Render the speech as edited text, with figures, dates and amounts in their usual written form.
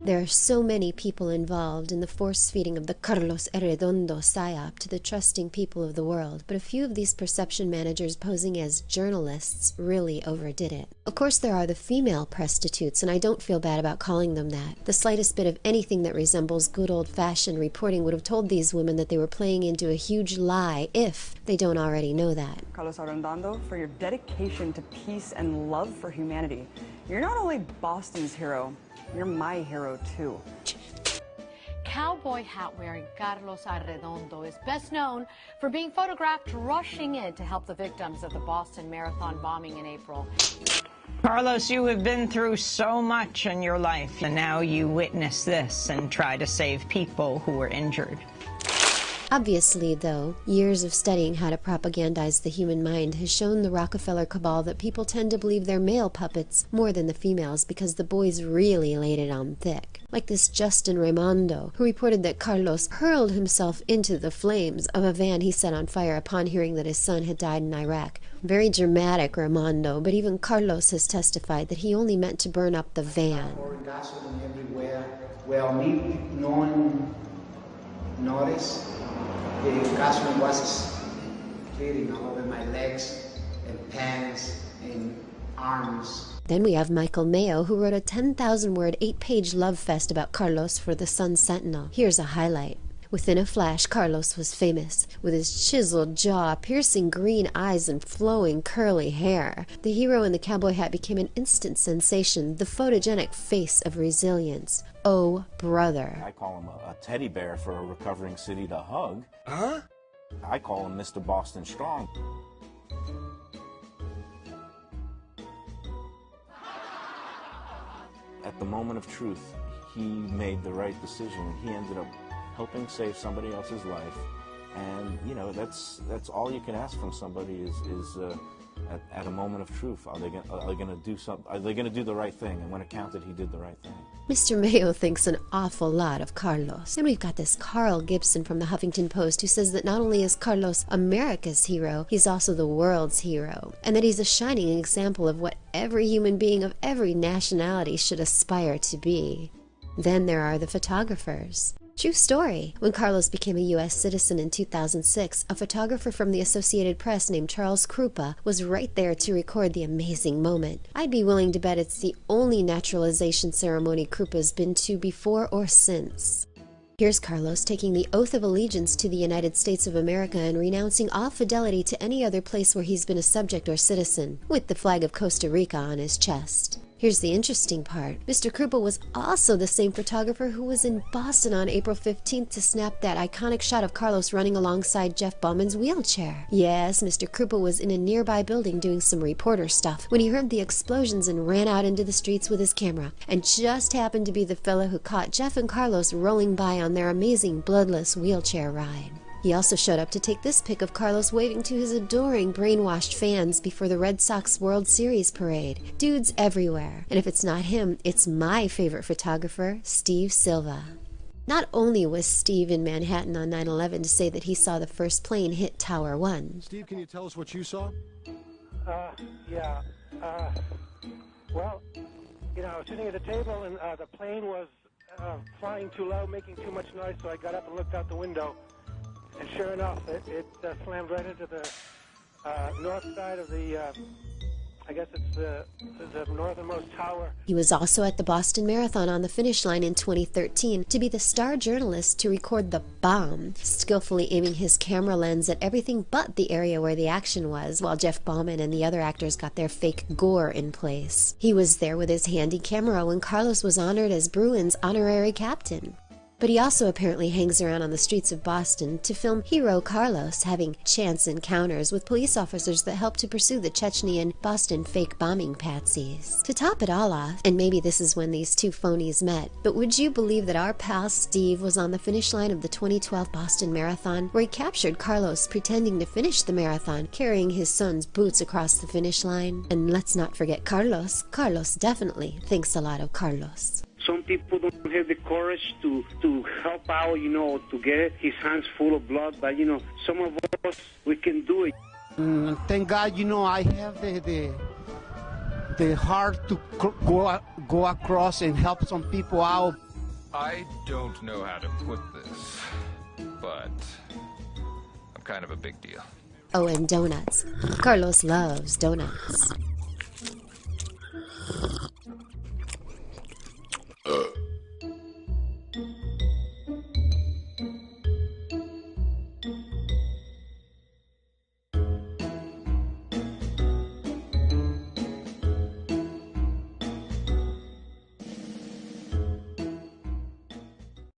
There are so many people involved in the force-feeding of the Carlos Arredondo psyop to the trusting people of the world, but a few of these perception managers posing as journalists really overdid it. Of course, there are the female prostitutes, and I don't feel bad about calling them that. The slightest bit of anything that resembles good old-fashioned reporting would have told these women that they were playing into a huge lie, if they don't already know that. Carlos Arredondo, for your dedication to peace and love for humanity. You're not only Boston's hero, you're my hero too. Cowboy hat-wearing Carlos Arredondo is best known for being photographed rushing in to help the victims of the Boston Marathon bombing in April. Carlos, you have been through so much in your life, and now you witness this and try to save people who were injured. Obviously, though, years of studying how to propagandize the human mind has shown the Rockefeller cabal that people tend to believe they're male puppets more than the females because the boys really laid it on thick. Like this Justin Raimondo, who reported that Carlos hurled himself into the flames of a van he set on fire upon hearing that his son had died in Iraq. Very dramatic, Raimondo, but even Carlos has testified that he only meant to burn up the van. Gasoline everywhere. Well, me, no one noticed. The gasoline was splitting all over my legs and pants and arms. Then we have Michael Mayo, who wrote a 10,000-word, 8-page love fest about Carlos for the Sun-Sentinel. Here's a highlight. Within a flash, Carlos was famous. With his chiseled jaw, piercing green eyes, and flowing curly hair, the hero in the cowboy hat became an instant sensation, the photogenic face of resilience. Oh, brother. I call him a teddy bear for a recovering city to hug. Huh? I call him Mr. Boston Strong. At the moment of truth, he made the right decision. He ended up helping save somebody else's life, and you know that's all you can ask from somebody is at a moment of truth. Are they going to do something? Are they going to do the right thing? And when it counted, he did the right thing. Mr. Mayo thinks an awful lot of Carlos. And we've got this Carl Gibson from the Huffington Post who says that not only is Carlos America's hero, he's also the world's hero, and that he's a shining example of what every human being of every nationality should aspire to be. Then there are the photographers. True story. When Carlos became a U.S. citizen in 2006, a photographer from the Associated Press named Charles Krupa was right there to record the amazing moment. I'd be willing to bet it's the only naturalization ceremony Krupa's been to before or since. Here's Carlos taking the oath of allegiance to the United States of America and renouncing all fidelity to any other place where he's been a subject or citizen, with the flag of Costa Rica on his chest. Here's the interesting part. Mr. Krupa was also the same photographer who was in Boston on April 15th to snap that iconic shot of Carlos running alongside Jeff Bauman's wheelchair. Yes, Mr. Krupa was in a nearby building doing some reporter stuff when he heard the explosions and ran out into the streets with his camera, and just happened to be the fella who caught Jeff and Carlos rolling by on their amazing bloodless wheelchair ride. He also showed up to take this pic of Carlos waving to his adoring brainwashed fans before the Red Sox World Series parade. Dudes everywhere. And if it's not him, it's my favorite photographer, Steve Silva. Not only was Steve in Manhattan on 9/11 to say that he saw the first plane hit Tower 1. Steve, can you tell us what you saw? Yeah. Well, you know, I was sitting at a table and the plane was flying too low, making too much noise, so I got up and looked out the window. And sure enough, it slammed right into the north side of the, I guess it's the northernmost tower. He was also at the Boston Marathon on the finish line in 2013 to be the star journalist to record the bomb, skillfully aiming his camera lens at everything but the area where the action was, while Jeff Bauman and the other actors got their fake gore in place. He was there with his handy camera when Carlos was honored as Bruins honorary captain. But he also apparently hangs around on the streets of Boston to film hero Carlos having chance encounters with police officers that help to pursue the Chechnyan Boston fake bombing patsies. To top it all off, and maybe this is when these two phonies met, but would you believe that our pal Steve was on the finish line of the 2012 Boston Marathon, where he captured Carlos pretending to finish the marathon, carrying his son's boots across the finish line? And let's not forget Carlos. Carlos definitely thinks a lot of Carlos. Some people don't have the courage to help out, you know, to get his hands full of blood. But, you know, some of us, we can do it. Thank God, you know, I have the heart to go across and help some people out. I don't know how to put this, but I'm kind of a big deal. Oh, and donuts. Carlos loves donuts.